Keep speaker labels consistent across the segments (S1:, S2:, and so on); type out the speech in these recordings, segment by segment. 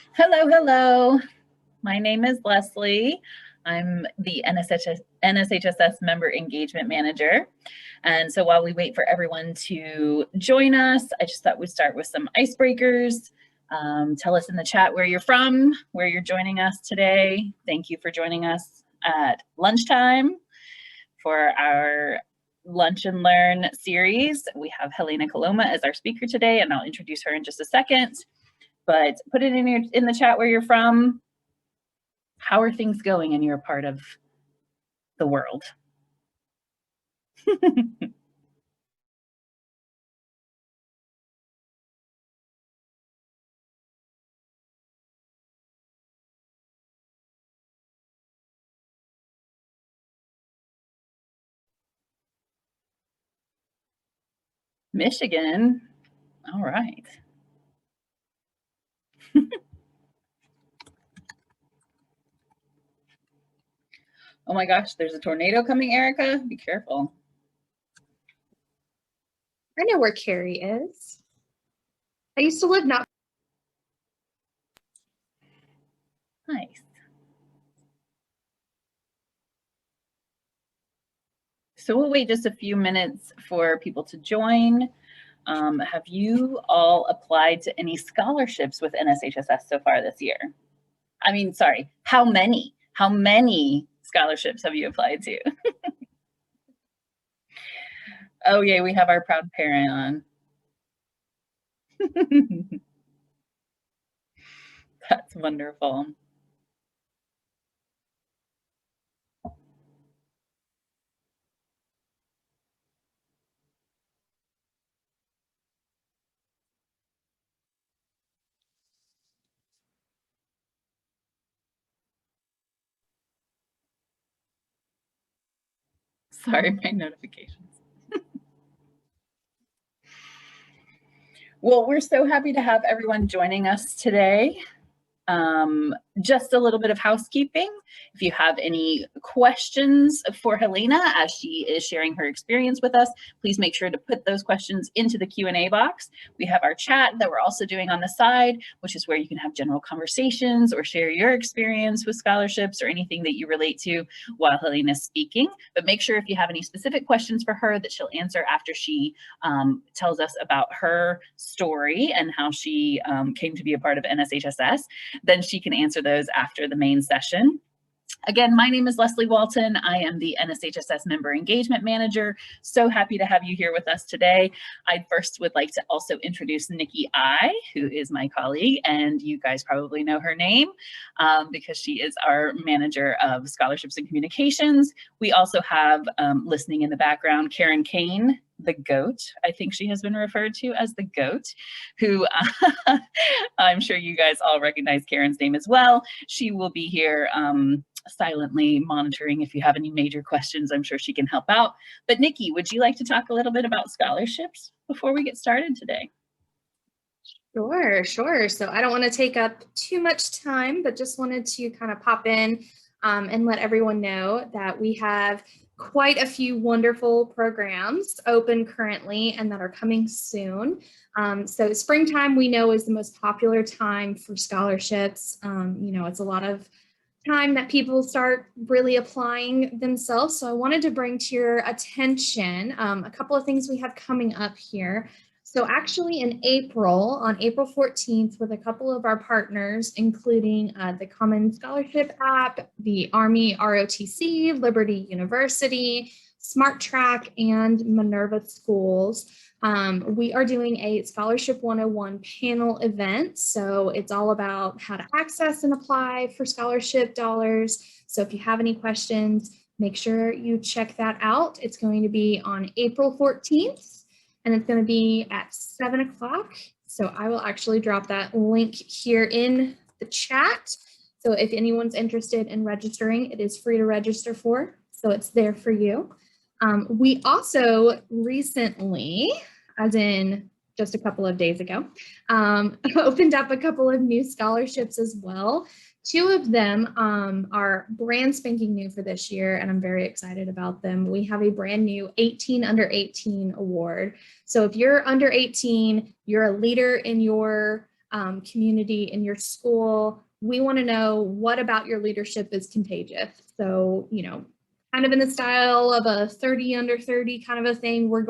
S1: Hello, hello. My name is Leslie. I'm the NSHSS Member Engagement Manager. And so while we wait for everyone to join us, I just thought we'd start with some icebreakers. Tell us in the chat where you're from, where you're joining us today. Thank you for joining us at lunchtime for our Lunch and Learn series. We have Helena Coloma as our speaker today, and I'll introduce her in just a second. But put it in the chat where you're from. How are things going in your part of the world? Michigan. All right. Oh my gosh, there's a tornado coming, Erica. Be careful.
S2: I know where Carrie is. I used to live not.
S1: Nice. So we'll wait just a few minutes for people to join. Have you all applied to any scholarships with NSHSS so far this year? I mean, sorry, how many? How many scholarships have you applied to? Oh, yay, we have our proud parent on. That's wonderful. Sorry, my notifications. Well, we're so happy to have everyone joining us today. Just a little bit of housekeeping. If you have any questions for Helena as she is sharing her experience with us, please make sure to put those questions into the Q&A box. We have our chat that we're also doing on the side, which is where you can have general conversations or share your experience with scholarships or anything that you relate to while Helena is speaking. But make sure if you have any specific questions for her that she'll answer after she tells us about her story and how she came to be a part of NSHSS. Then she can answer those after the main session. Again, my name is Leslie Walton. I am the NSHSS Member Engagement Manager. So happy to have you here with us today. I first would like to also introduce Nikki I, who is my colleague, and you guys probably know her name because she is our Manager of Scholarships and Communications. We also have, listening in the background, Karen Kane, the GOAT. I think she has been referred to as the GOAT, who I'm sure you guys all recognize Karen's name as well. She will be here silently monitoring if you have any major questions. I'm sure she can help out. But Nikki, would you like to talk a little bit about scholarships before we get started today?
S2: Sure. So I don't want to take up too much time, but just wanted to kind of pop in and let everyone know that we have quite a few wonderful programs open currently and that are coming soon. So springtime we know is the most popular time for scholarships. It's a lot of time that people start really applying themselves. So I wanted to bring to your attention a couple of things we have coming up here. So actually in April, on April 14th, with a couple of our partners, including the Common Scholarship app, the Army ROTC, Liberty University, Smart Track, and Minerva Schools, we are doing a Scholarship 101 panel event. So it's all about how to access and apply for scholarship dollars. So if you have any questions, make sure you check that out. It's going to be on April 14th, and it's going to be at 7 o'clock. So I will actually drop that link here in the chat. So if anyone's interested in registering, it is free to register for. So it's there for you. We also recently, as in just a couple of days ago, opened up a couple of new scholarships as well. Two of them are brand spanking new for this year, and I'm very excited about them. We have a brand new 18 Under 18 award. So if you're under 18, you're a leader in your community in your school. We want to know what about your leadership is contagious. So, kind of in the style of a 30 under 30 kind of a thing, we're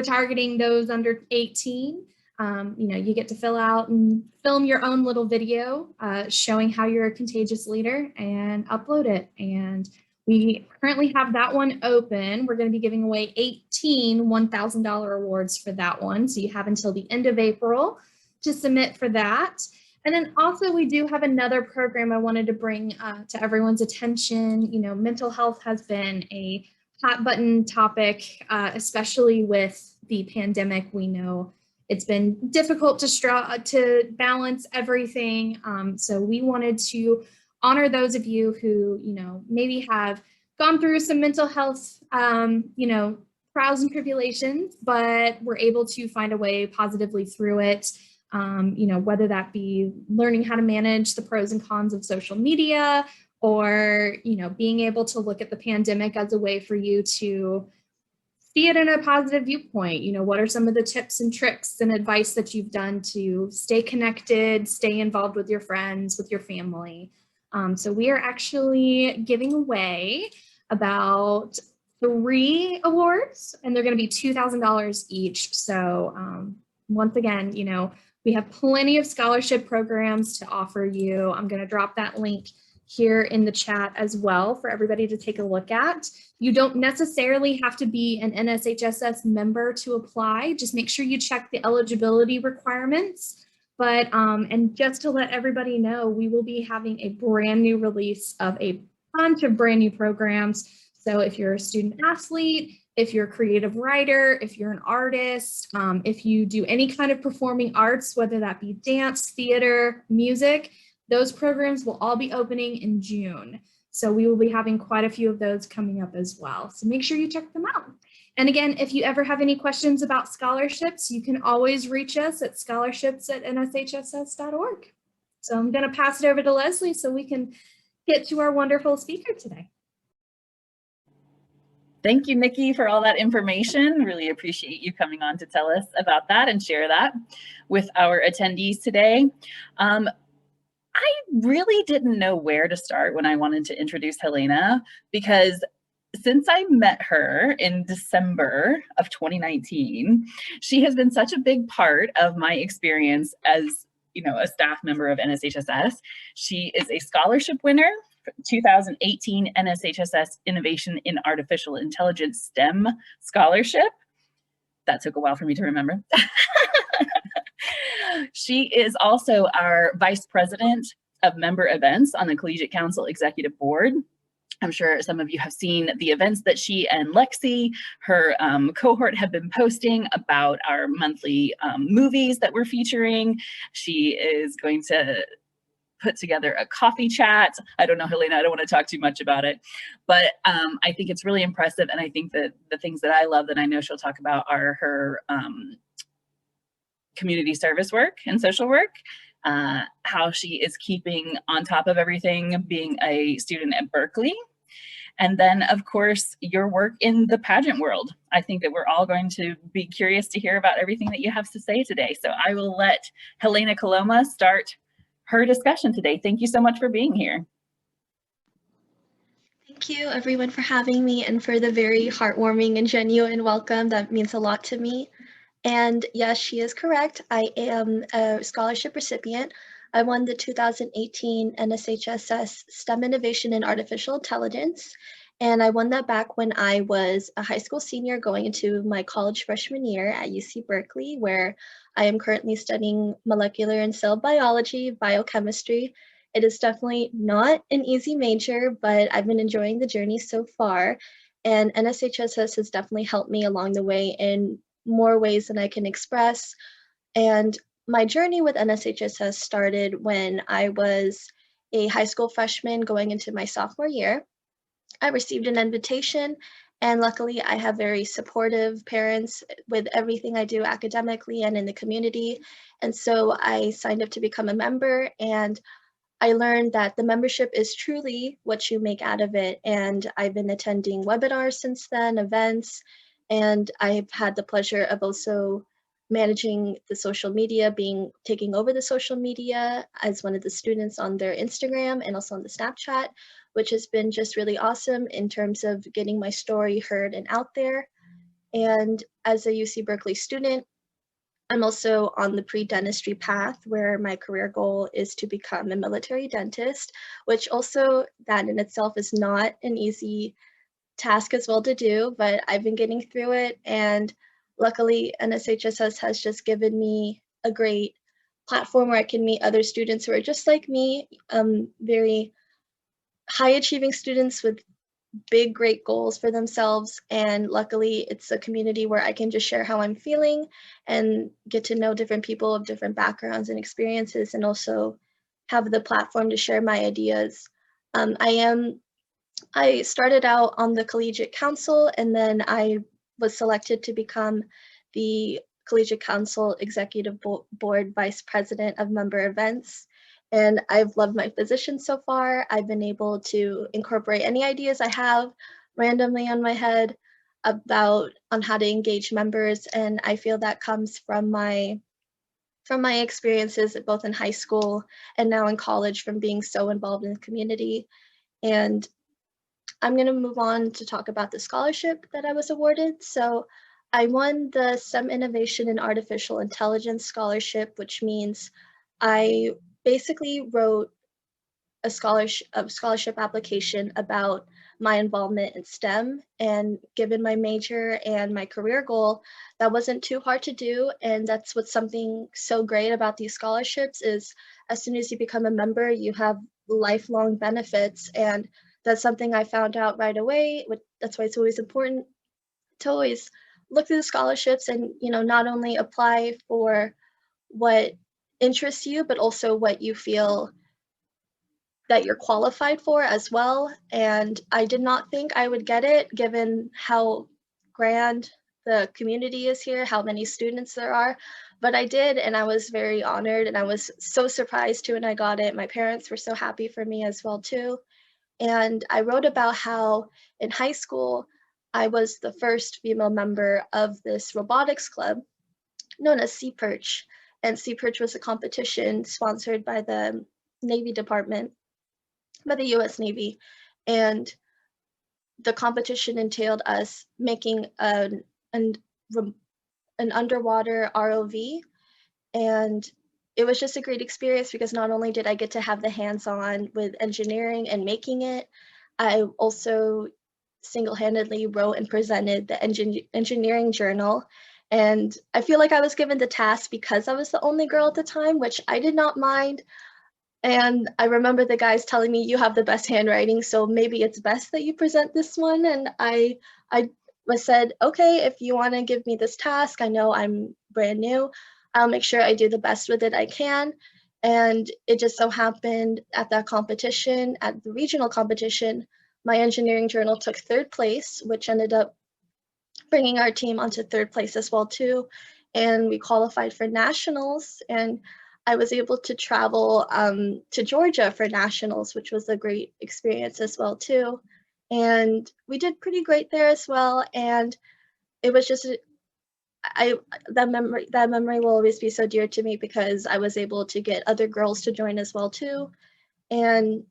S2: targeting those under 18. You get to fill out and film your own little video showing how you're a contagious leader and upload it. And we currently have that one open. We're going to be giving away 18 $1,000 awards for that one. So you have until the end of April to submit for that. And then also we do have another program I wanted to bring to everyone's attention. Mental health has been a hot button topic, especially with the pandemic. We know it's been difficult to balance everything. So we wanted to honor those of you who, maybe have gone through some mental health, trials and tribulations, but were able to find a way positively through it. Whether that be learning how to manage the pros and cons of social media, or, being able to look at the pandemic as a way for you to see it in a positive viewpoint. What are some of the tips and tricks and advice that you've done to stay connected, stay involved with your friends, with your family? So we are actually giving away about 3 awards, and they're going to be $2,000 each. So once again, we have plenty of scholarship programs to offer you. I'm going to drop that link here in the chat as well for everybody to take a look at. You don't necessarily have to be an NSHSS member to apply. Just make sure you check the eligibility requirements. But, and just to let everybody know, we will be having a brand new release of a bunch of brand new programs. So if you're a student athlete, if you're a creative writer, if you're an artist, if you do any kind of performing arts, whether that be dance, theater, music, those programs will all be opening in June. So we will be having quite a few of those coming up as well. So make sure you check them out. And again, if you ever have any questions about scholarships, you can always reach us at scholarships@nshss.org. So I'm going to pass it over to Leslie so we can get to our wonderful speaker today.
S1: Thank you, Nikki, for all that information. Really appreciate you coming on to tell us about that and share that with our attendees today. I really didn't know where to start when I wanted to introduce Helena, because since I met her in December of 2019, she has been such a big part of my experience as, a staff member of NSHSS. She is a scholarship winner, 2018 NSHSS Innovation in Artificial Intelligence STEM Scholarship. That took a while for me to remember. She is also our Vice President of Member Events on the Collegiate Council Executive Board. I'm sure some of you have seen the events that she and Lexi, her cohort, have been posting about our monthly movies that we're featuring. She is going to put together a coffee chat. I don't know, Helena, I don't want to talk too much about it, but I think it's really impressive. And I think that the things that I love that I know she'll talk about are her community service work and social work, how she is keeping on top of everything, being a student at Berkeley. And then, of course, your work in the pageant world. I think that we're all going to be curious to hear about everything that you have to say today. So I will let Helena Coloma start her discussion today. Thank you so much for being here.
S3: Thank you, everyone, for having me and for the very heartwarming and genuine welcome. That means a lot to me. And yes, she is correct. I am a scholarship recipient. I won the 2018 NSHSS STEM Innovation in Artificial Intelligence. And I won that back when I was a high school senior going into my college freshman year at UC Berkeley, where I am currently studying molecular and cell biology, biochemistry. It is definitely not an easy major, but I've been enjoying the journey so far. And NSHSS has definitely helped me along the way in more ways than I can express. And my journey with NSHSS started when I was a high school freshman going into my sophomore year. I received an invitation, and luckily I have very supportive parents with everything I do academically and in the community. And so I signed up to become a member, and I learned that the membership is truly what you make out of it. And I've been attending webinars since then, events, and I've had the pleasure of also managing the social media, taking over the social media as one of the students on their Instagram and also on the Snapchat, which has been just really awesome in terms of getting my story heard and out there. And as a UC Berkeley student, I'm also on the pre-dentistry path where my career goal is to become a military dentist, which also that in itself is not an easy task as well to do, but I've been getting through it. And luckily, NSHSS has just given me a great platform where I can meet other students who are just like me, very high achieving students with big, great goals for themselves. And luckily, it's a community where I can just share how I'm feeling and get to know different people of different backgrounds and experiences, and also have the platform to share my ideas. I started out on the collegiate council, and then I was selected to become the collegiate council executive board vice president of member events. And I've loved my position so far. I've been able to incorporate any ideas I have randomly on my head on how to engage members. And I feel that comes from my experiences both in high school and now in college, from being so involved in the community. And I'm going to move on to talk about the scholarship that I was awarded. So I won the STEM Innovation in Artificial Intelligence Scholarship, which means I basically wrote a scholarship application about my involvement in STEM, and given my major and my career goal, that wasn't too hard to do. And that's what's something so great about these scholarships is as soon as you become a member, you have lifelong benefits. And that's something I found out right away. That's why it's always important to always look through the scholarships and, not only apply for what interests you, but also what you feel that you're qualified for as well. And I did not think I would get it given how grand the community is here, how many students there are, but I did, and I was very honored, and I was so surprised too when I got it. My parents were so happy for me as well too. And I wrote about how in high school, I was the first female member of this robotics club known as Sea Perch. And Sea Perch was a competition sponsored by the Navy Department, by the US Navy. And the competition entailed us making an underwater ROV. And it was just a great experience because not only did I get to have the hands-on with engineering and making it, I also single-handedly wrote and presented the engineering journal. And I feel like I was given the task because I was the only girl at the time, which I did not mind. And I remember the guys telling me, you have the best handwriting, so maybe it's best that you present this one. And I said, okay, if you want to give me this task, I know I'm brand new, I'll make sure I do the best with it I can. And it just so happened at that competition, at the regional competition, my engineering journal took third place, which ended up bringing our team onto third place as well too. And we qualified for nationals, and I was able to travel to Georgia for nationals, which was a great experience as well too. And we did pretty great there as well. And it was just that memory will always be so dear to me because I was able to get other girls to join as well too. And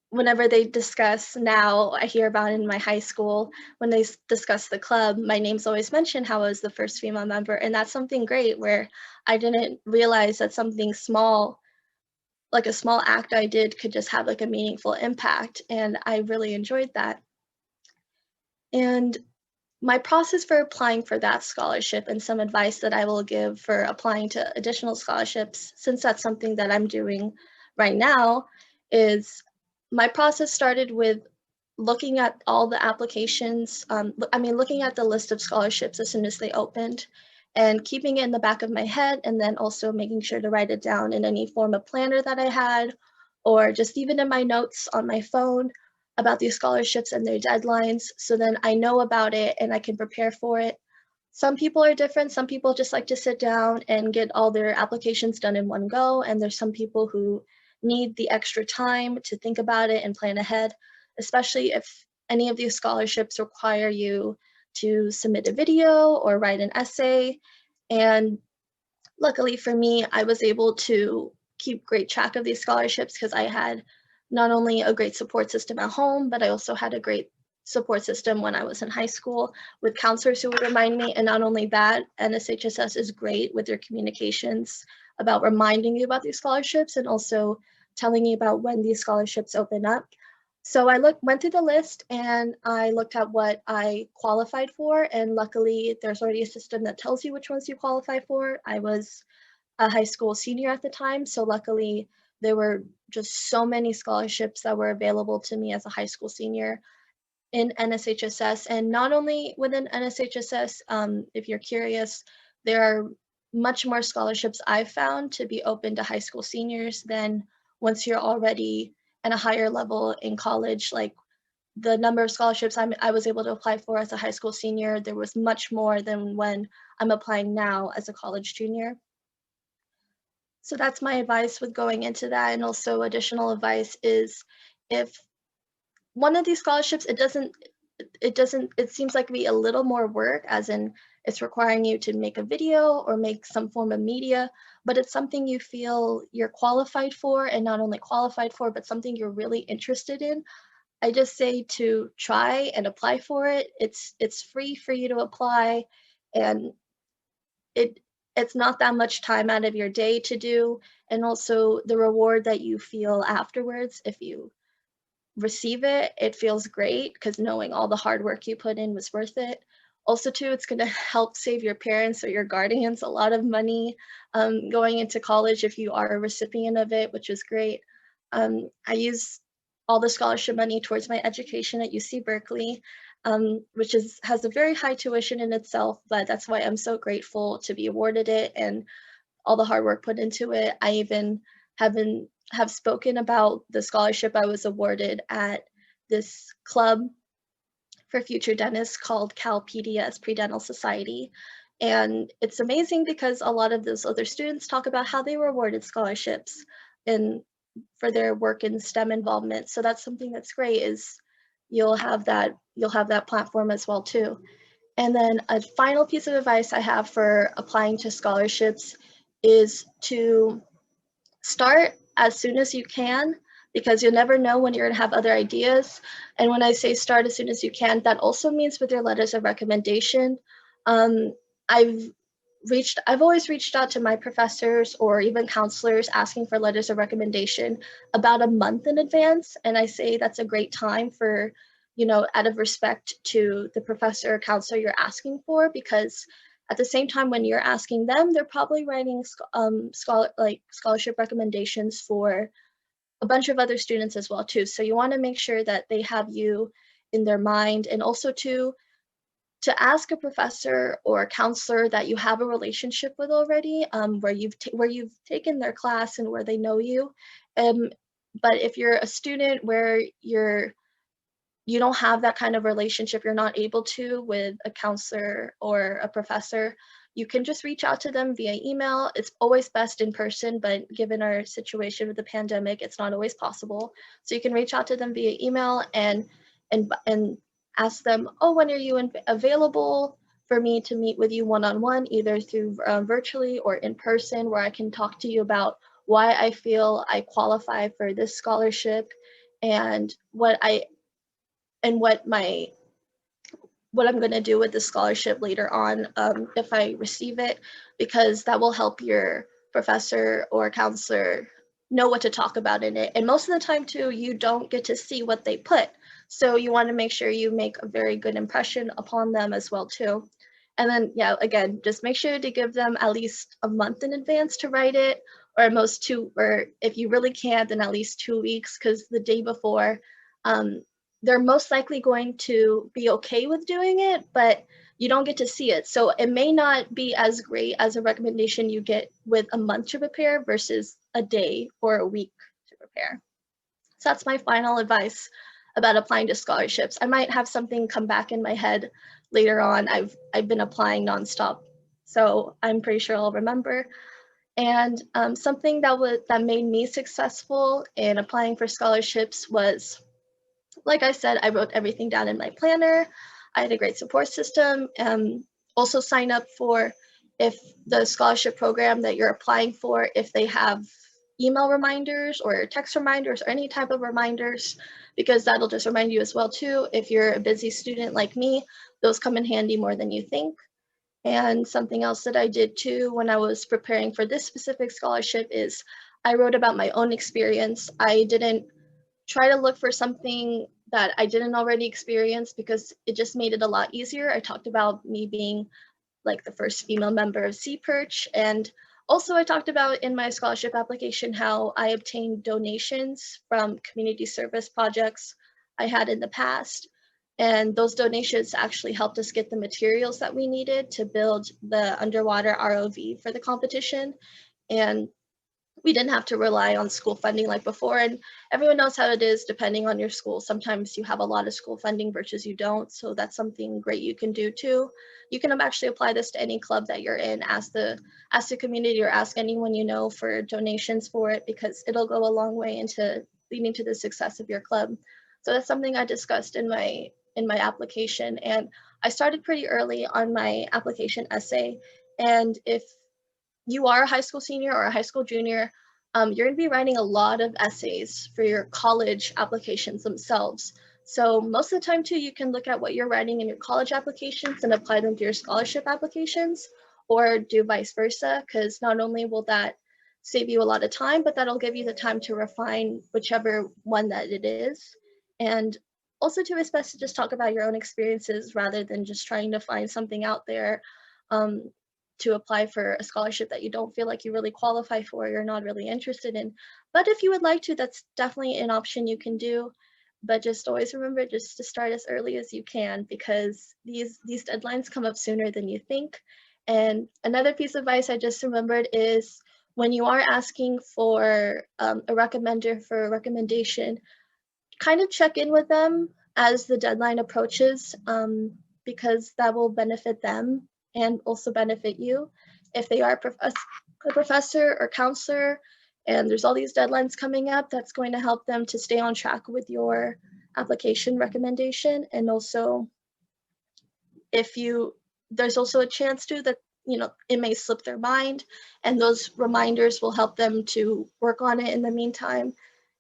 S3: whenever they discuss now, I hear about in my high school, when they discuss the club, my name's always mentioned how I was the first female member. And that's something great where I didn't realize that something small, like a small act I did, could just have like a meaningful impact. And I really enjoyed that. And my process for applying for that scholarship and some advice that I will give for applying to additional scholarships, since that's something that I'm doing right now, is my process started with looking at all the applications, looking at the list of scholarships as soon as they opened and keeping it in the back of my head, and then also making sure to write it down in any form of planner that I had, or just even in my notes on my phone about these scholarships and their deadlines, so then I know about it and I can prepare for it. Some people are different. Some people just like to sit down and get all their applications done in one go, and there's some people who need the extra time to think about it and plan ahead, especially if any of these scholarships require you to submit a video or write an essay. And luckily for me, I was able to keep great track of these scholarships because I had not only a great support system at home, but I also had a great support system when I was in high school with counselors who would remind me. And not only that, NSHSS is great with their communications about reminding you about these scholarships and also telling you about when these scholarships open up. So I went through the list and I looked at what I qualified for, and luckily there's already a system that tells you which ones you qualify for. I was a high school senior at the time, so luckily there were just so many scholarships that were available to me as a high school senior in NSHSS. And not only within NSHSS, if you're curious, there are much more scholarships I've found to be open to high school seniors than once you're already at a higher level in college. Like the number of scholarships I was able to apply for as a high school senior, there was much more than when I'm applying now as a college junior. So that's my advice with going into that. And also additional advice is if one of these scholarships, it seems like be a little more work, as in it's requiring you to make a video or make some form of media, but it's something you feel you're qualified for, and not only qualified for, but something you're really interested in. I just say to try and apply for it. It's free for you to apply, and it's not that much time out of your day to do, and also the reward that you feel afterwards if you receive it, it feels great because knowing all the hard work you put in was worth it. Also too, it's going to help save your parents or your guardians a lot of money going into college if you are a recipient of it, which is great. I use all the scholarship money towards my education at UC Berkeley, which has a very high tuition in itself, but that's why I'm so grateful to be awarded it and all the hard work put into it. I even have spoken about the scholarship I was awarded at this club for future dentists called CalPDS, Pre-Dental Society. And it's amazing because a lot of those other students talk about how they were awarded scholarships for their work in STEM involvement. So that's something that's great, is you'll have that platform as well too. And then a final piece of advice I have for applying to scholarships is to start as soon as you can, because you'll never know when you're going to have other ideas. And when I say start as soon as you can, that also means with your letters of recommendation. I've always reached out to my professors or even counselors asking for letters of recommendation about a month in advance. And I say that's a great time for, out of respect to the professor or counselor you're asking for, because at the same time when you're asking them, they're probably writing scholarship recommendations for a bunch of other students as well too. So you want to make sure that they have you in their mind, and also to ask a professor or a counselor that you have a relationship with already, where you've taken their class and where they know you. But if you're a student where you don't have that kind of relationship, you're not able to with a counselor or a professor, you can just reach out to them via email. It's always best in person, but given our situation with the pandemic, it's not always possible. So you can reach out to them via email and ask them, oh, when are you available for me to meet with you one-on-one, either through virtually or in person, where I can talk to you about why I feel I qualify for this scholarship and what I'm going to do with the scholarship later on if I receive it, because that will help your professor or counselor know what to talk about in it. And most of the time too, you don't get to see what they put. So you want to make sure you make a very good impression upon them as well too. And then, yeah, again, just make sure to give them at least a month in advance to write it, or at most two, or if you really can't, then at least 2 weeks, because the day before, they're most likely going to be okay with doing it, but you don't get to see it. So it may not be as great as a recommendation you get with a month to prepare versus a day or a week to prepare. So that's my final advice about applying to scholarships. I might have something come back in my head later on. I've been applying nonstop, so I'm pretty sure I'll remember. And something that made me successful in applying for scholarships was, like I said, I wrote everything down in my planner. I had a great support system. Also sign up for if the scholarship program that you're applying for, if they have email reminders or text reminders or any type of reminders, because that'll just remind you as well too. If you're a busy student like me, those come in handy more than you think. And something else that I did too when I was preparing for this specific scholarship is I wrote about my own experience. I didn't try to look for something that I didn't already experience because it just made it a lot easier. I talked about me being like the first female member of Sea Perch, and also I talked about in my scholarship application how I obtained donations from community service projects I had in the past. And those donations actually helped us get the materials that we needed to build the underwater ROV for the competition. And we didn't have to rely on school funding like before. And everyone knows how it is depending on your school. Sometimes you have a lot of school funding versus you don't. So that's something great you can do too. You can actually apply this to any club that you're in, ask the community or ask anyone you know for donations for it, because it'll go a long way into leading to the success of your club. So that's something I discussed in my application. And I started pretty early on my application essay. And if you are a high school senior or a high school junior, you're going to be writing a lot of essays for your college applications themselves. So most of the time too, you can look at what you're writing in your college applications and apply them to your scholarship applications, or do vice versa, because not only will that save you a lot of time, but that'll give you the time to refine whichever one that it is. And also too, it's best to just talk about your own experiences rather than just trying to find something out there to apply for a scholarship that you don't feel like you really qualify for, you're not really interested in. But if you would like to, that's definitely an option you can do. But just always remember just to start as early as you can, because these deadlines come up sooner than you think. And another piece of advice I just remembered is when you are asking for a recommender for a recommendation, kind of check in with them as the deadline approaches, because that will benefit them and also benefit you. If they are a professor or counselor and there's all these deadlines coming up, that's going to help them to stay on track with your application recommendation. And also, there's also a chance too that it may slip their mind, and those reminders will help them to work on it in the meantime.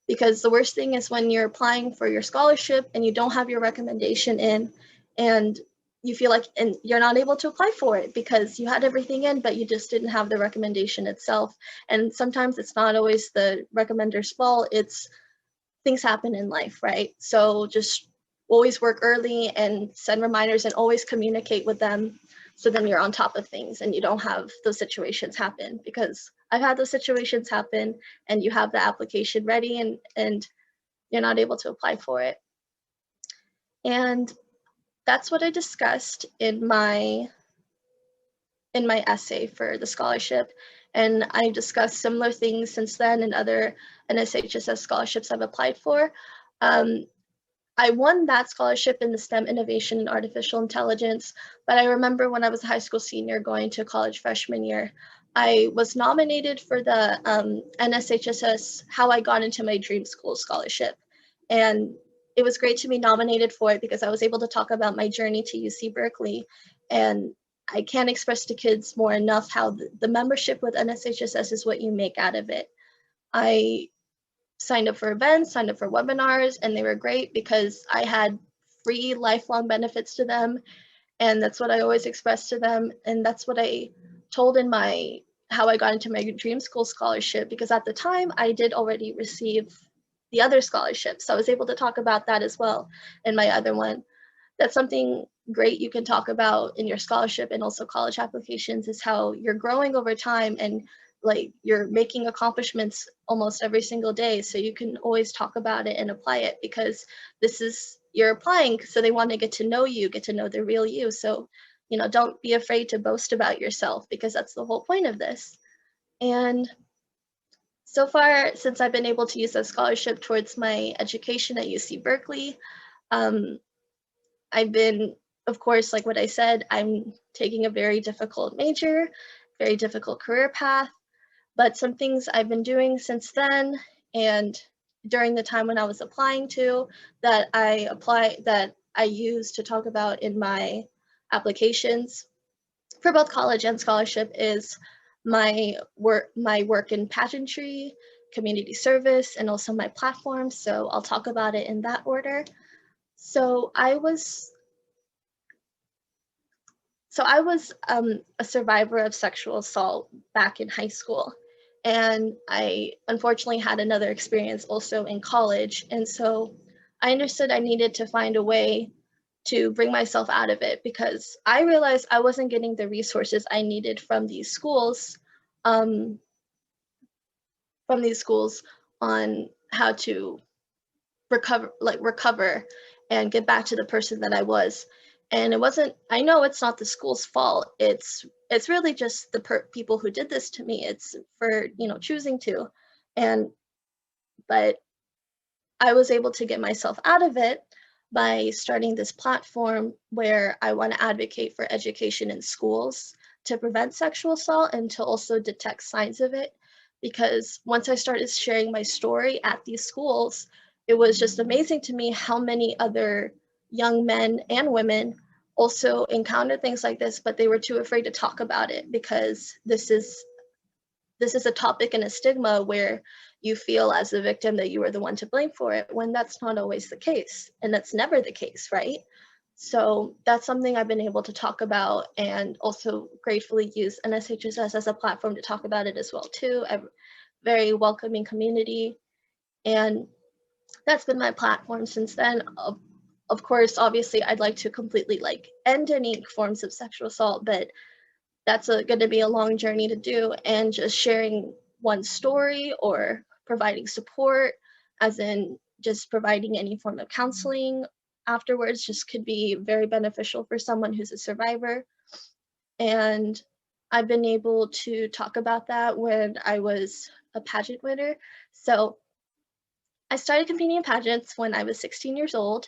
S3: Because the worst thing is when you're applying for your scholarship and you don't have your recommendation in, and you feel like and you're not able to apply for it because you had everything in, but you just didn't have the recommendation itself. And sometimes it's not always the recommender's fault, it's things happen in life, right? So just always work early and send reminders and always communicate with them, so then you're on top of things and you don't have those situations happen. Because I've had those situations happen and you have the application ready and you're not able to apply for it. And that's what I discussed in my essay for the scholarship. And I discussed similar things since then in other NSHSS scholarships I've applied for. I won that scholarship in the STEM Innovation and Artificial Intelligence, but I remember when I was a high school senior going to college freshman year, I was nominated for the NSHSS How I Got Into My Dream School scholarship. And it was great to be nominated for it because I was able to talk about my journey to UC Berkeley. And I can't express to kids more enough how the membership with NSHSS is what you make out of it. I signed up for events, signed up for webinars, and they were great because I had free lifelong benefits to them. And that's what I always expressed to them. And that's what I told in my How I Got Into My Dream School scholarship, because at the time I did already receive the other scholarship. So I was able to talk about that as well in my other one. That's something great you can talk about in your scholarship and also college applications, is how you're growing over time and like you're making accomplishments almost every single day. So you can always talk about it and apply it, because you're applying, so they want to get to know you, get to know the real you. So, don't be afraid to boast about yourself, because that's the whole point of this. And so far, since I've been able to use that scholarship towards my education at UC Berkeley, I've been, of course, like what I said, I'm taking a very difficult major, very difficult career path, but some things I've been doing since then and during the time when I was applying to, that I use to talk about in my applications for both college and scholarship is my work in pageantry, community service, and also my platform. So I'll talk about it in that order. So I was a survivor of sexual assault back in high school. And I unfortunately had another experience also in college. And so I understood I needed to find a way to bring myself out of it because I realized I wasn't getting the resources I needed from these schools, um, on how to recover and get back to the person that I was. And it wasn't, I know it's not the school's fault. It's really just the people who did this to me. It's for, choosing to. But I was able to get myself out of it by starting this platform where I want to advocate for education in schools to prevent sexual assault and to also detect signs of it. Because once I started sharing my story at these schools, it was just amazing to me how many other young men and women also encountered things like this, but they were too afraid to talk about it because this is a topic and a stigma where you feel as a victim that you are the one to blame for it, when that's not always the case, and that's never the case, right? So that's something I've been able to talk about, and also gratefully use NSHSS as a platform to talk about it as well too. A very welcoming community, and that's been my platform since then. Of course, obviously, I'd like to completely end any forms of sexual assault, but that's going to be a long journey to do, and just sharing one story or providing support, as in just providing any form of counseling afterwards, just could be very beneficial for someone who's a survivor. And I've been able to talk about that when I was a pageant winner. So I started competing in pageants when I was 16 years old,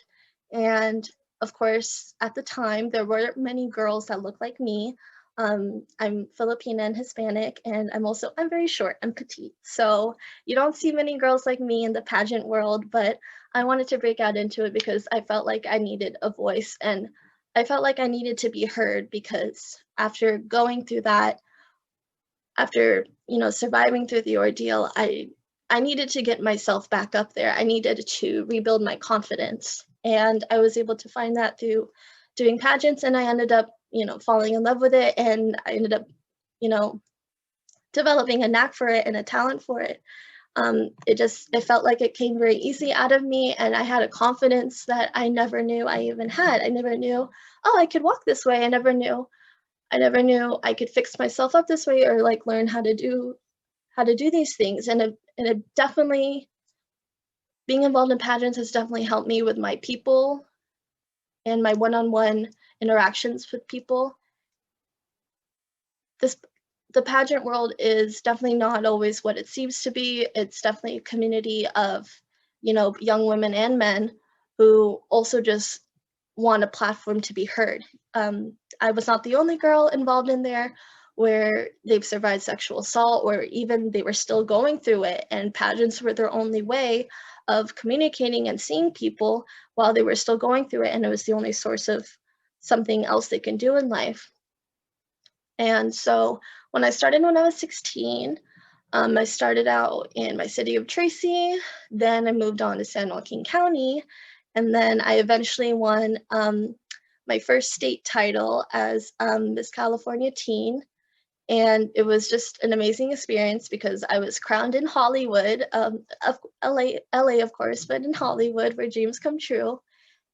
S3: and of course, at the time, there weren't many girls that looked like me. I'm Filipina and Hispanic, and I'm very short, I'm petite. So you don't see many girls like me in the pageant world, but I wanted to break out into it because I felt like I needed a voice, and I felt like I needed to be heard, because after going through that, after, surviving through the ordeal, I needed to get myself back up there. I needed to rebuild my confidence. And I was able to find that through doing pageants, and I ended up, falling in love with it, and I ended up, developing a knack for it and a talent for it. It felt like it came very easy out of me, and I had a confidence that I never knew I even had. I never knew, oh, I could walk this way. I never knew I could fix myself up this way, or learn how to do these things. And it definitely, being involved in pageants has definitely helped me with my people and my one-on-one interactions with people. The pageant world is definitely not always what it seems to be. It's definitely a community of, young women and men who also just want a platform to be heard. I was not the only girl involved in there where they've survived sexual assault, or even they were still going through it, and pageants were their only way of communicating and seeing people while they were still going through it, and it was the only source of something else they can do in life. And so when I started when I was 16, I started out in my city of Tracy, then I moved on to San Joaquin County, and then I eventually won my first state title as Miss California Teen. And it was just an amazing experience because I was crowned in Hollywood, of LA, of course, but in Hollywood, where dreams come true.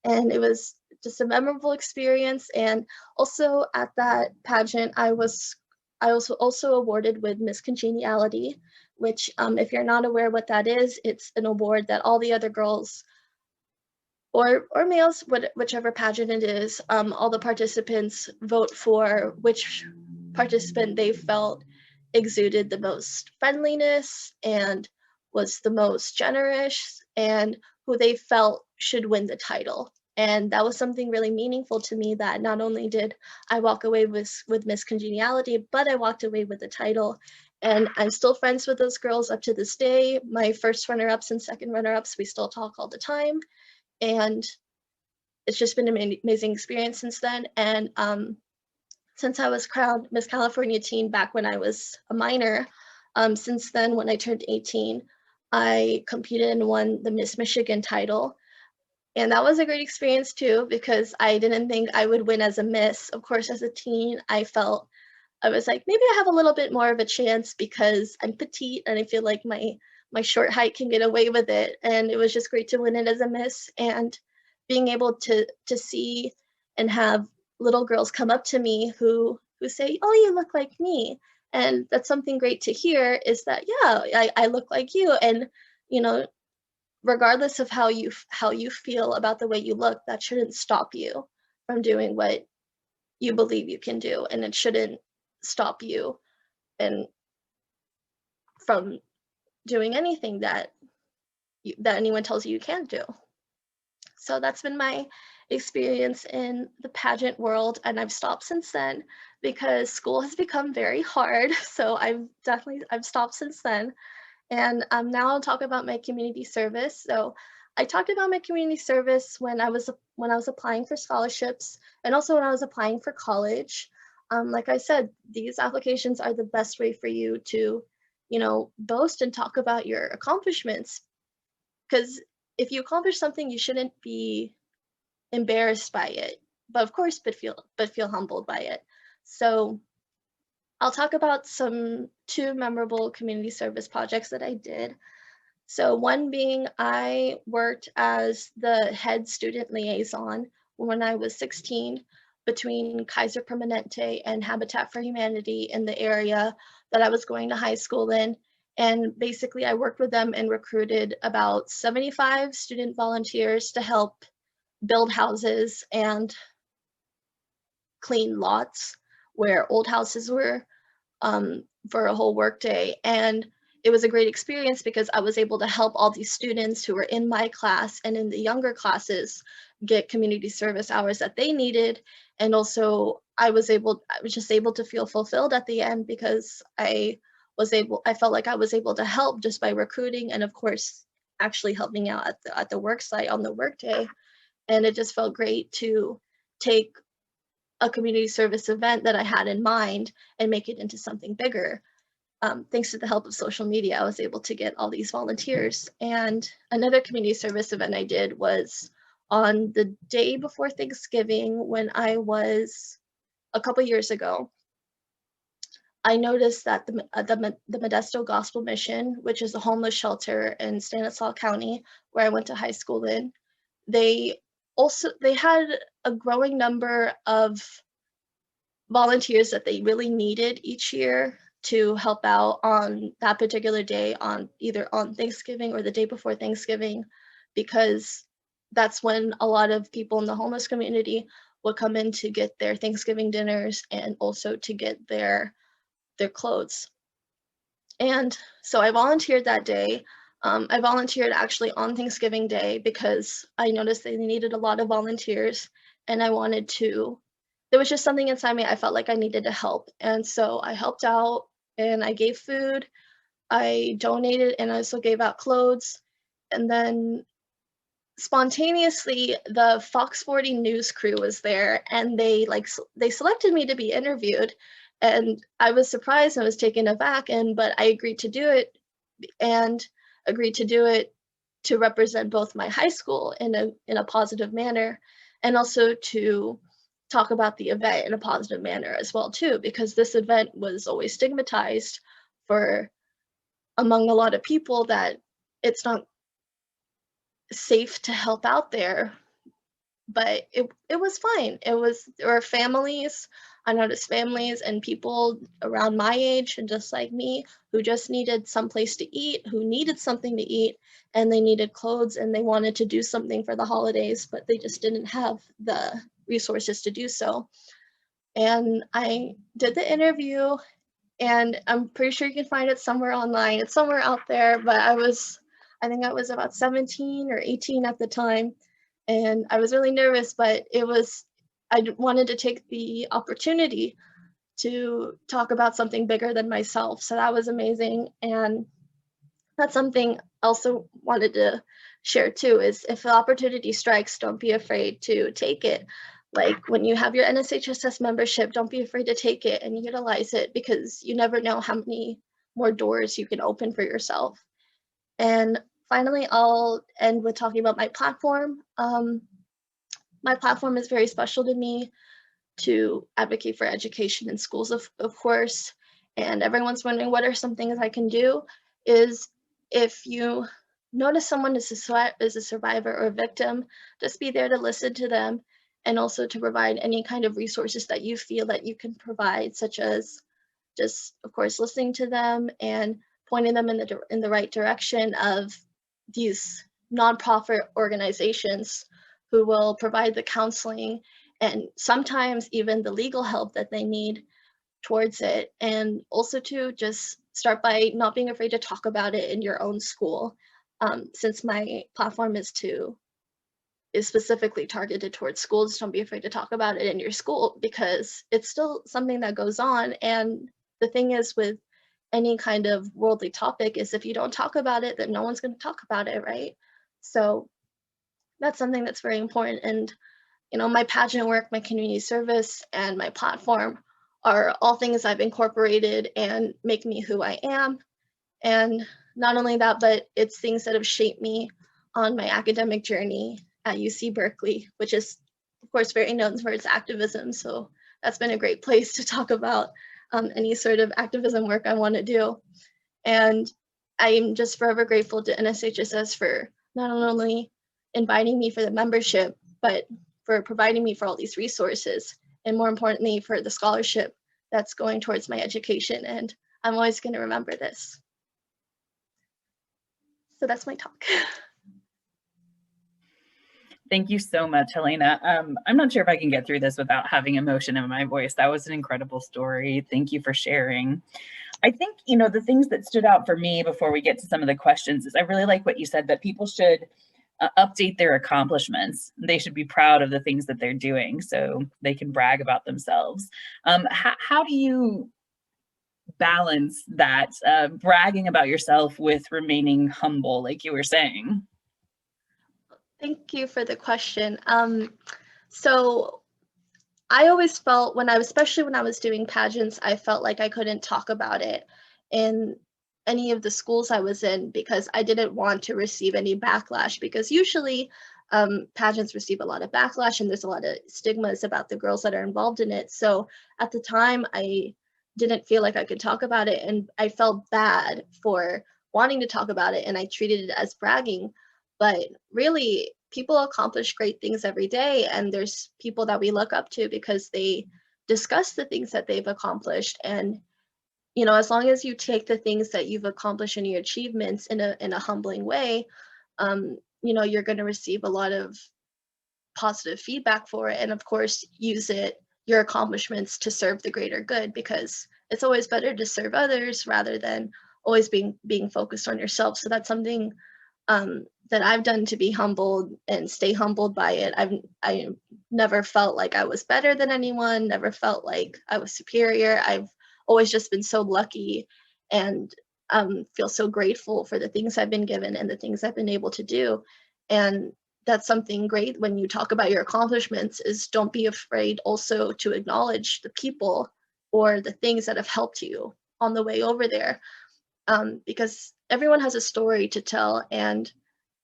S3: And it was just a memorable experience. And also at that pageant, I was also awarded with Miss Congeniality, which, if you're not aware what that is, it's an award that all the other girls or males, whichever pageant it is, all the participants vote for which participant they felt exuded the most friendliness and was the most generous, and who they felt should win the title. And that was something really meaningful to me, that not only did I walk away with Miss Congeniality, but I walked away with the title. And I'm still friends with those girls up to this day. My first runner-ups and second runner-ups, we still talk all the time. And it's just been an amazing experience since then. And since I was crowned Miss California Teen back when I was a minor, since then, when I turned 18, I competed and won the Miss Michigan title. And that was a great experience too, because I didn't think I would win as a Miss. Of course, as a teen, I was like, maybe I have a little bit more of a chance because I'm petite and I feel like my short height can get away with it. And it was just great to win it as a Miss, and being able to see and have little girls come up to me who say, oh, you look like me. And that's something great to hear, is that, yeah, I look like you. And, you know, regardless of how you feel about the way you look, that shouldn't stop you from doing what you believe you can do. And it shouldn't stop you and from doing anything that anyone tells you you can't do. So that's been my experience in the pageant world, and I've stopped since then because school has become very hard. So I've stopped since then. And now I'll talk about my community service. So I talked about my community service when I was applying for scholarships, and also when I was applying for college. Like I said, these applications are the best way for you to, you know, boast and talk about your accomplishments. Because if you accomplish something, you shouldn't be embarrassed by it, but of course, but feel humbled by it. So I'll talk about two memorable community service projects that I did. So one being, I worked as the head student liaison when I was 16 between Kaiser Permanente and Habitat for Humanity in the area that I was going to high school in. And basically I worked with them and recruited about 75 student volunteers to help build houses and clean lots where old houses were, for a whole workday. And it was a great experience because I was able to help all these students who were in my class and in the younger classes get community service hours that they needed. And also I was just able to feel fulfilled at the end because I felt like I was able to help just by recruiting, and of course actually helping out at the work site on the workday. And it just felt great to take a community service event that I had in mind and make it into something bigger. Thanks to the help of social media, I was able to get all these volunteers. And another community service event I did was on the day before Thanksgiving, when I was a couple years ago. I noticed that the Modesto Gospel Mission, which is a homeless shelter in Stanislaus County, where I went to high school in, they had a growing number of volunteers that they really needed each year to help out on that particular day, on either on Thanksgiving or the day before Thanksgiving, because that's when a lot of people in the homeless community would come in to get their Thanksgiving dinners and also to get their clothes. And so I volunteered that day. I volunteered actually on Thanksgiving Day because I noticed they needed a lot of volunteers, and there was just something inside me, I felt like I needed to help. And so I helped out and I gave food, I donated, and I also gave out clothes. And then spontaneously, the Fox 40 news crew was there, and they selected me to be interviewed. And I was surprised and I was taken aback, but I agreed to do it, and agreed to do it to represent both my high school in a positive manner, and also to talk about the event in a positive manner as well too, because this event was always stigmatized among a lot of people, that it's not safe to help out there. But it was fine. There were families, I noticed families and people around my age and just like me who just needed some place to eat, who needed something to eat, and they needed clothes, and they wanted to do something for the holidays, but they just didn't have the resources to do so. And I did the interview, and I'm pretty sure you can find it somewhere online. It's somewhere out there, but I think I was about 17 or 18 at the time. And I was really nervous, but I wanted to take the opportunity to talk about something bigger than myself. So that was amazing. And that's something I also wanted to share too is if an opportunity strikes, don't be afraid to take it. Like when you have your NSHSS membership, don't be afraid to take it and utilize it, because you never know how many more doors you can open for yourself. And finally, I'll end with talking about my platform. My platform is very special to me, to advocate for education in schools, of course. And everyone's wondering what are some things I can do, is if you notice someone is a survivor or a victim, just be there to listen to them, and also to provide any kind of resources that you feel that you can provide, such as just, of course, listening to them and pointing them in the right direction of these nonprofit organizations who will provide the counseling and sometimes even the legal help that they need towards it. And also to just start by not being afraid to talk about it in your own school. Since my platform is specifically targeted towards schools, don't be afraid to talk about it in your school, because it's still something that goes on. And the thing is with any kind of worldly topic is if you don't talk about it, then no one's going to talk about it, right? So that's something that's very important. And my pageant work, my community service, and my platform are all things I've incorporated and make me who I am. And not only that, but it's things that have shaped me on my academic journey at UC Berkeley, which is, of course, very known for its activism. So that's been a great place to talk about any sort of activism work I want to do. And I am just forever grateful to NSHSS for not only inviting me for the membership, but for providing me for all these resources, and more importantly, for the scholarship that's going towards my education. And I'm always going to remember this. So that's my talk.
S1: Thank you so much, Helena. I'm not sure if I can get through this without having emotion in my voice. That was an incredible story. Thank you for sharing. I think, the things that stood out for me before we get to some of the questions is I really like what you said, that people should update their accomplishments. They should be proud of the things that they're doing so they can brag about themselves. How do you balance that, bragging about yourself with remaining humble, like you were saying?
S3: Thank you for the question. So I always felt especially when I was doing pageants, I felt like I couldn't talk about it in any of the schools I was in, because I didn't want to receive any backlash, because usually pageants receive a lot of backlash and there's a lot of stigmas about the girls that are involved in it. So at the time, I didn't feel like I could talk about it, and I felt bad for wanting to talk about it, and I treated it as bragging. But really, people accomplish great things every day, and there's people that we look up to because they discuss the things that they've accomplished. And as long as you take the things that you've accomplished and your achievements in a humbling way, you're going to receive a lot of positive feedback for it, and of course use your accomplishments to serve the greater good, because it's always better to serve others rather than always being focused on yourself. So that's something that I've done to be humbled and stay humbled by it. I never felt like I was better than anyone, never felt like I was superior. I've always just been so lucky and feel so grateful for the things I've been given and the things I've been able to do. And that's something great when you talk about your accomplishments, is don't be afraid also to acknowledge the people or the things that have helped you on the way over there. Because everyone has a story to tell, and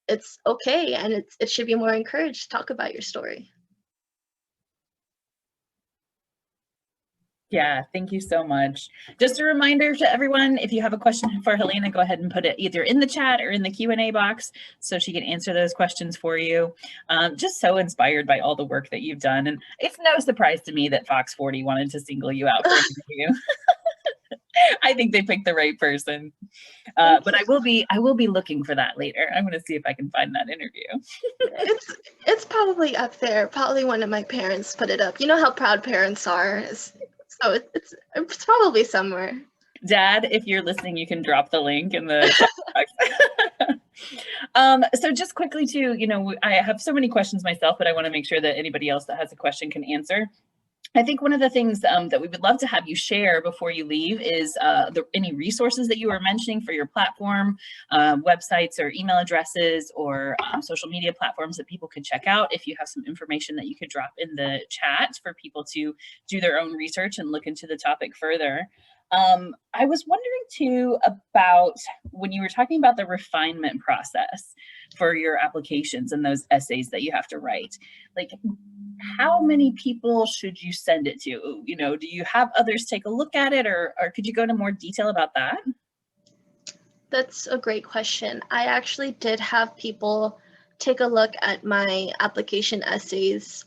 S3: it's okay, and it should be more encouraged to talk about your story.
S1: Yeah, thank you so much. Just a reminder to everyone, if you have a question for Helena, go ahead and put it either in the chat or in the Q&A box so she can answer those questions for you. Just so inspired by all the work that you've done. And it's no surprise to me that Fox 40 wanted to single you out for an interview. I think they picked the right person. But I will be looking for that later. I'm going to see if I can find that interview.
S3: It's probably up there. Probably one of my parents put it up. You know how proud parents are. So it's probably somewhere.
S1: Dad, if you're listening, you can drop the link in the chat box. So just quickly too, I have so many questions myself, but I want to make sure that anybody else that has a question can answer. I think one of the things that we would love to have you share before you leave is any resources that you were mentioning for your platform, websites or email addresses or social media platforms that people could check out. If you have some information that you could drop in the chat for people to do their own research and look into the topic further. I was wondering too about when you were talking about the refinement process for your applications and those essays that you have to write, like how many people should you send it to? You know, do you have others take a look at it, or could you go into more detail about that?
S3: That's a great question. I actually did have people take a look at my application essays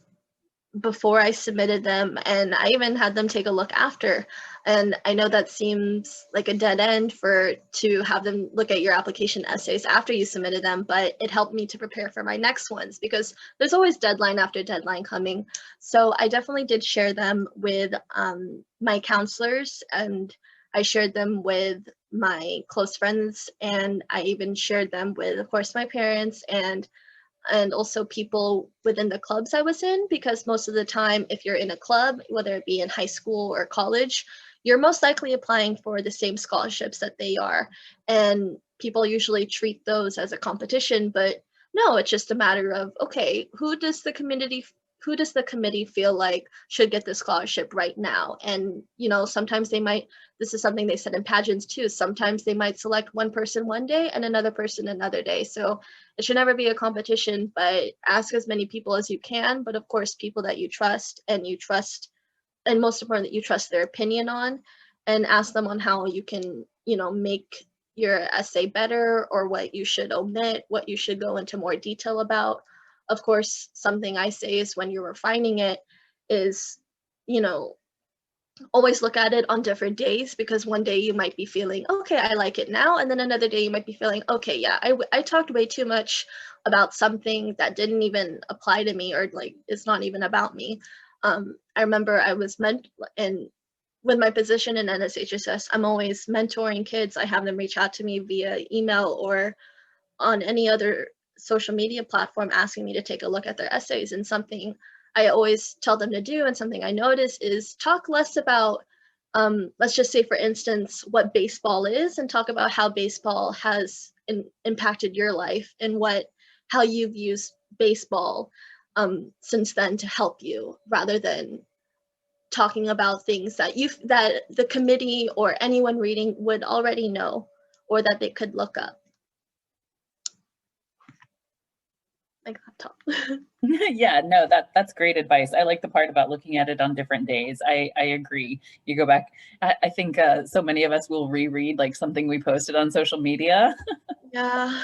S3: before I submitted them, and I even had them take a look after. And I know that seems like a dead end to have them look at your application essays after you submitted them, but it helped me to prepare for my next ones because there's always deadline after deadline coming. So I definitely did share them with my counselors, and I shared them with my close friends, and I even shared them with, of course, my parents and also people within the clubs I was in, because most of the time, if you're in a club, whether it be in high school or college, you're most likely applying for the same scholarships that they are. And people usually treat those as a competition, but no, it's just a matter of, okay, who does the committee feel like should get the scholarship right now? And, you know, sometimes this is something they said in pageants too, sometimes they might select one person one day and another person another day. So it should never be a competition, but ask as many people as you can, but of course, people that you trust, and most important, that you trust their opinion on, and ask them on how you can, you know, make your essay better, or what you should omit, what you should go into more detail about. Of course, something I say is when you're refining it is, you know, always look at it on different days, because one day you might be feeling, okay, I like it now. And then another day you might be feeling, okay, yeah, I talked way too much about something that didn't even apply to me, or like, it's not even about me. I remember I was with my position in NSHSS, I'm always mentoring kids. I have them reach out to me via email or on any other social media platform asking me to take a look at their essays. And something I always tell them to do, and something I notice, is talk less about, let's just say, for instance, what baseball is, and talk about how baseball has impacted your life, and how you've used baseball since then to help you, rather than talking about things that the committee or anyone reading would already know, or that they could look up. Like laptop.
S1: Yeah, no, that's great advice. I like the part about looking at it on different days. I agree. You go back. I think so many of us will reread like something we posted on social media.
S3: Yeah.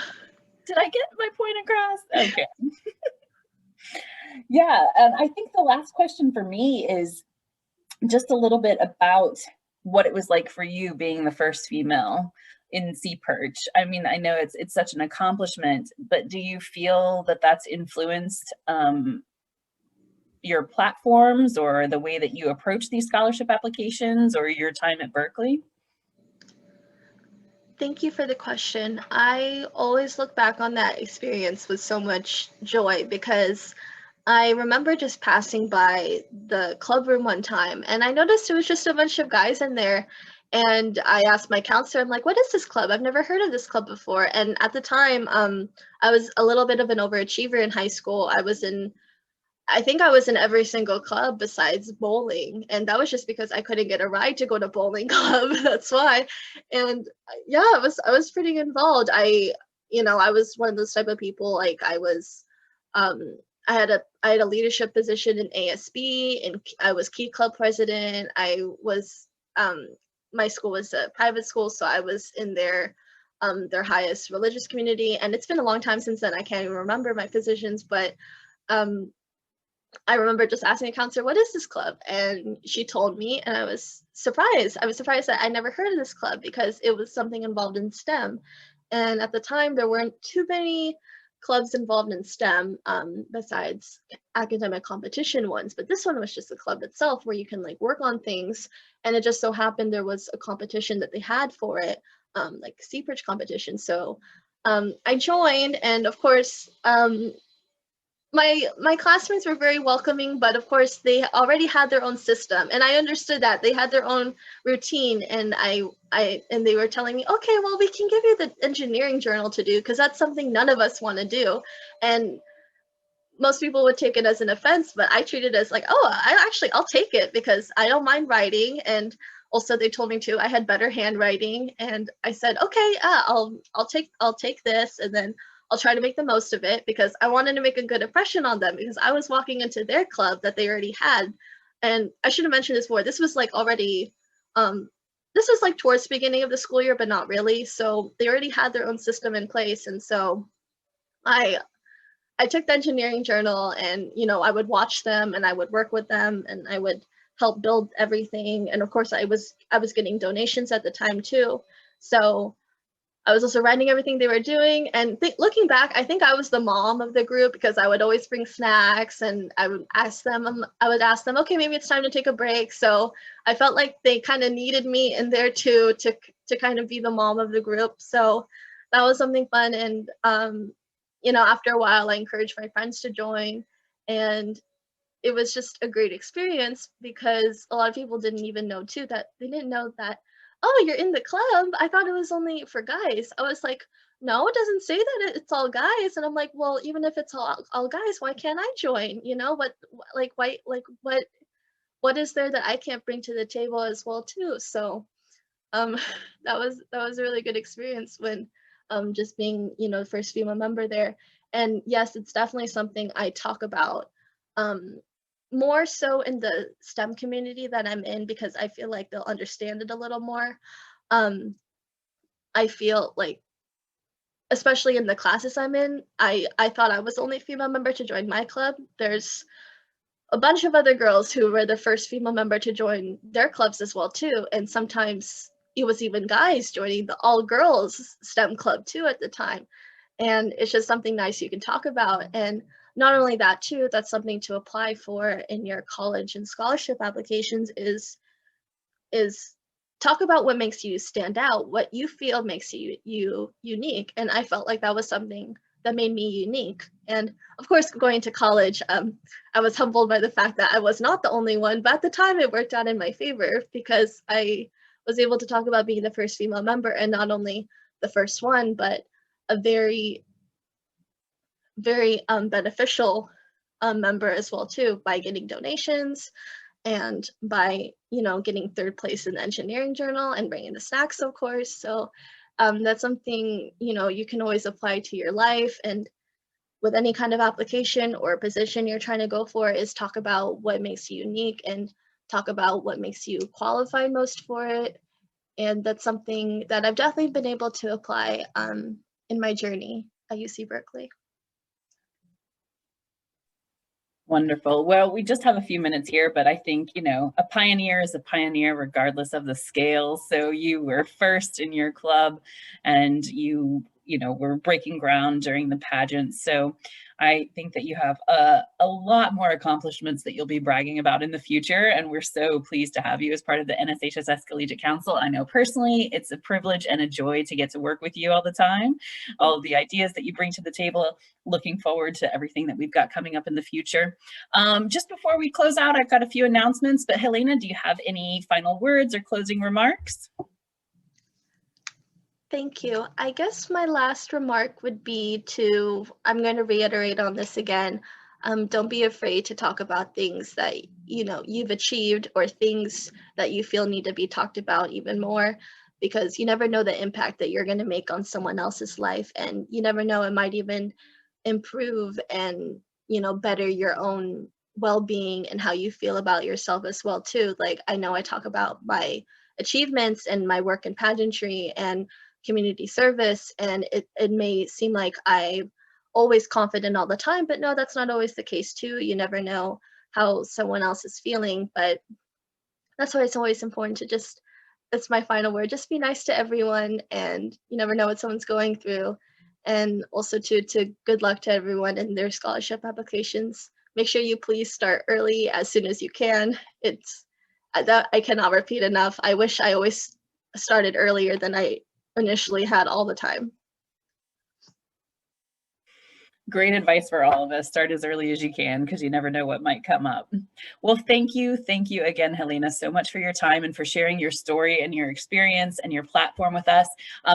S1: Did I get my point across? Okay. Yeah, I think the last question for me is just a little bit about what it was like for you being the first female in C-Perch. I mean, I know it's such an accomplishment, but do you feel that that's influenced your platforms, or the way that you approach these scholarship applications, or your time at Berkeley?
S3: Thank you for the question. I always look back on that experience with so much joy, because I remember just passing by the club room one time, and I noticed it was just a bunch of guys in there. And I asked my counselor, I'm like, what is this club? I've never heard of this club before. And at the time, I was a little bit of an overachiever in high school. I think I was in every single club besides bowling. And that was just because I couldn't get a ride to go to bowling club. That's why. And yeah, I was pretty involved. I was one of those type of people, like I had a leadership position in ASB, and I was Key Club president. My school was a private school, so I was in their highest religious community. And it's been a long time since then. I can't even remember my positions, but I remember just asking a counselor, what is this club? And she told me, and I was surprised. I was surprised that I never heard of this club, because it was something involved in STEM. And at the time, there weren't too many clubs involved in STEM besides academic competition ones. But this one was just a club itself, where you can like work on things. And it just so happened there was a competition that they had for it, like C-Perch competition. So I joined, and of course, my classmates were very welcoming, but of course they already had their own system, and I understood that they had their own routine, and and they were telling me, okay, well, we can give you the engineering journal to do because that's something none of us want to do. And most people would take it as an offense, but I treat it as like, oh, I'll take it because I don't mind writing. And also they told me too I had better handwriting, and I said, okay, I'll take this, and then I'll try to make the most of it because I wanted to make a good impression on them because I was walking into their club that they already had. And I should have mentioned this before. This was like already this was like towards the beginning of the school year, but not really. So they already had their own system in place. And so I took the engineering journal, and I would watch them and I would work with them and I would help build everything. And of course I was getting donations at the time too. So I was also writing everything they were doing. And looking back, I think I was the mom of the group because I would always bring snacks, and I would ask them, okay, maybe it's time to take a break. So I felt like they kind of needed me in there too to kind of be the mom of the group. So that was something fun. And after a while, I encouraged my friends to join, and it was just a great experience because a lot of people didn't even know too that they didn't know that, oh, you're in the club. I thought it was only for guys. I was like, no, it doesn't say that it's all guys. And I'm like, well, even if it's all guys, why can't I join? What is there that I can't bring to the table as well too? So um that was a really good experience when just being the first female member there. And yes, it's definitely something I talk about more so in the STEM community that I'm in because I feel like they'll understand it a little more. I feel like, especially in the classes I'm in, I thought I was the only female member to join my club. There's a bunch of other girls who were the first female member to join their clubs as well too, and sometimes it was even guys joining the all girls STEM club too at the time. And it's just something nice you can talk about. And not only that too, that's something to apply for in your college and scholarship applications is talk about what makes you stand out, what you feel makes you unique. And I felt like that was something that made me unique. And of course, going to college, I was humbled by the fact that I was not the only one, but at the time it worked out in my favor because I was able to talk about being the first female member, and not only the first one, but a very, very beneficial member as well too, by getting donations and by getting third place in the engineering journal and bringing the snacks, of course. So that's something you can always apply to your life, and with any kind of application or position you're trying to go for, is talk about what makes you unique and talk about what makes you qualified most for it. And that's something that I've definitely been able to apply in my journey at UC Berkeley.
S1: Wonderful. Well, we just have a few minutes here, but I think, a pioneer is a pioneer regardless of the scale. So you were first in your club, and you were breaking ground during the pageant. So I think that you have a lot more accomplishments that you'll be bragging about in the future. And we're so pleased to have you as part of the NSHSS Collegiate Council. I know personally, it's a privilege and a joy to get to work with you all the time. All of the ideas that you bring to the table, looking forward to everything that we've got coming up in the future. Just before we close out, I've got a few announcements, but Helena, do you have any final words or closing remarks?
S3: Thank you. I guess my last remark would be I'm going to reiterate on this again. Don't be afraid to talk about things that you've achieved, or things that you feel need to be talked about even more, because you never know the impact that you're going to make on someone else's life, and you never know, it might even improve and better your own well-being and how you feel about yourself as well too. Like, I know I talk about my achievements and my work in pageantry and community service, and it may seem like I'm always confident all the time, but no, that's not always the case too. You never know how someone else is feeling, but that's why it's always important to that's my final word, just be nice to everyone, and you never know what someone's going through. And also to good luck to everyone in their scholarship applications. Make sure you please start early, as soon as you can. It's that I cannot repeat enough. I wish I always started earlier than I initially had all the time.
S1: Great advice for all of us. Start as early as you can because you never know what might come up. Well, thank you. Thank you again, Helena, so much for your time and for sharing your story and your experience and your platform with us.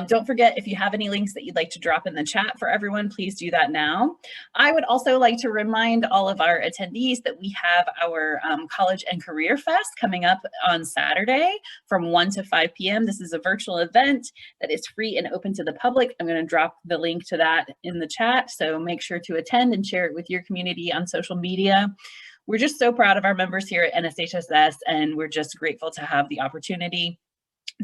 S1: Don't forget, if you have any links that you'd like to drop in the chat for everyone, please do that now. I would also like to remind all of our attendees that we have our College and Career Fest coming up on Saturday from 1 to 5 p.m. This is a virtual event that is free and open to the public. I'm going to drop the link to that in the chat, so make sure to attend and share it with your community on social media. We're just so proud of our members here at NSHSS, and we're just grateful to have the opportunity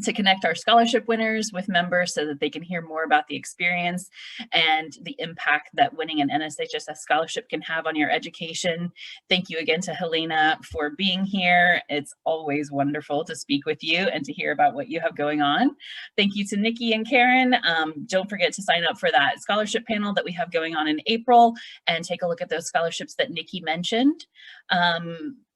S1: to connect our scholarship winners with members so that they can hear more about the experience and the impact that winning an NSHSS scholarship can have on your education. Thank you again to Helena for being here. It's always wonderful to speak with you and to hear about what you have going on. Thank you to Nikki and Karen. Don't forget to sign up for that scholarship panel that we have going on in April and take a look at those scholarships that Nikki mentioned.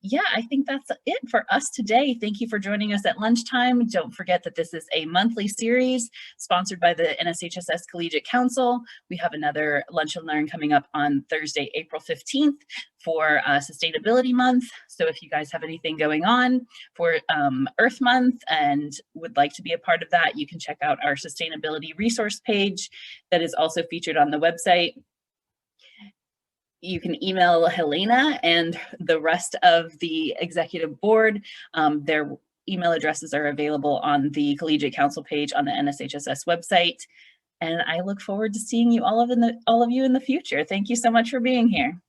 S1: Yeah, I think that's it for us today. Thank you for joining us at lunchtime. Don't forget that this is a monthly series sponsored by the NSHSS Collegiate Council. We have another Lunch and Learn coming up on Thursday, April 15th for Sustainability Month. So if you guys have anything going on for Earth Month and would like to be a part of that, you can check out our sustainability resource page that is also featured on the website. You can email Helena and the rest of the executive board. Their email addresses are available on the Collegiate Council page on the NSHSS website. And I look forward to seeing you all of you in the future. Thank you so much for being here.